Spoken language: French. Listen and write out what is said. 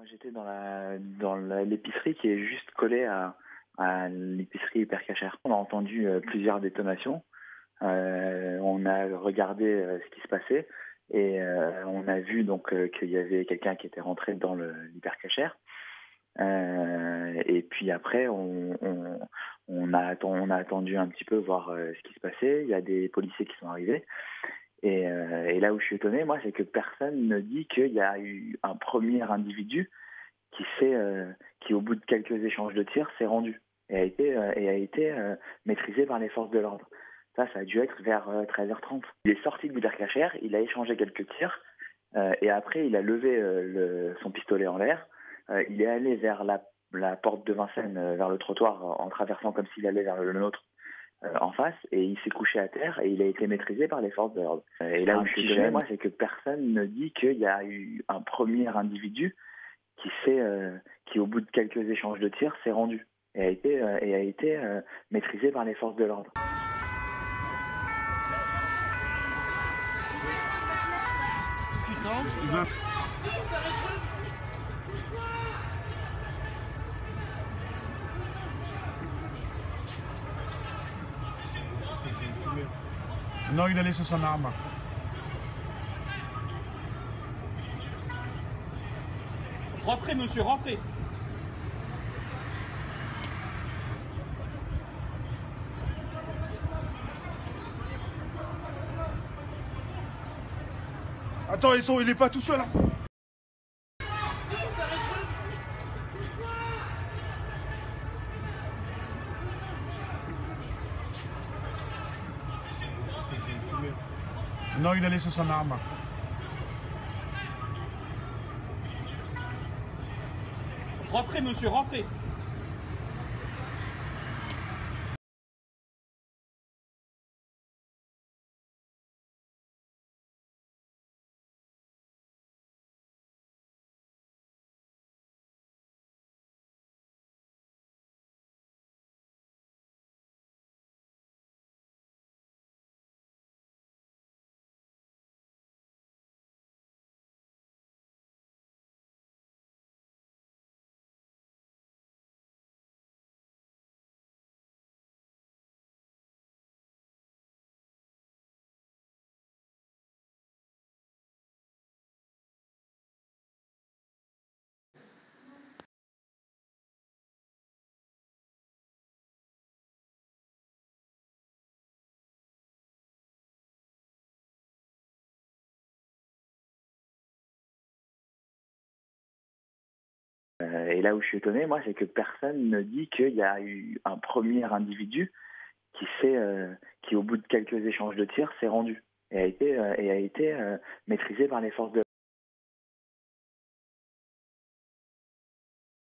Moi, j'étais dans l'épicerie qui est juste collée à l'épicerie Hyper Cachère. On a entendu plusieurs détonations. On a regardé ce qui se passait et on a vu donc qu'il y avait quelqu'un qui était rentré dans l'Hyper Cachère. Et puis après, on a attendu un petit peu voir ce qui se passait. Il y a des policiers qui sont arrivés. Et là où je suis étonné, moi, c'est que personne ne dit qu'il y a eu un premier individu qui, au bout de quelques échanges de tirs, s'est rendu et a été maîtrisé par les forces de l'ordre. Ça a dû être vers 13h30. Il est sorti de l'Hypercachère, il a échangé quelques tirs, et après, il a levé son pistolet en l'air. Il est allé vers la porte de Vincennes, vers le trottoir, en traversant comme s'il allait vers le nôtre. En face, et il s'est couché à terre et il a été maîtrisé par les forces de l'ordre. Et là où je suis étonné, moi, c'est que personne ne dit qu'il y a eu un premier individu qui, au bout de quelques échanges de tirs, s'est rendu et a été maîtrisé par les forces de l'ordre. Putain, non, il a laissé son arme. Rentrez, monsieur, rentrez. Attends, il est pas tout seul. Hein. Non, il a laissé son arme. Rentrez, monsieur, rentrez. Et là où je suis étonné, moi, c'est que personne ne dit qu'il y a eu un premier individu qui, au bout de quelques échanges de tirs, s'est rendu et a été maîtrisé par les forces de l'ordre.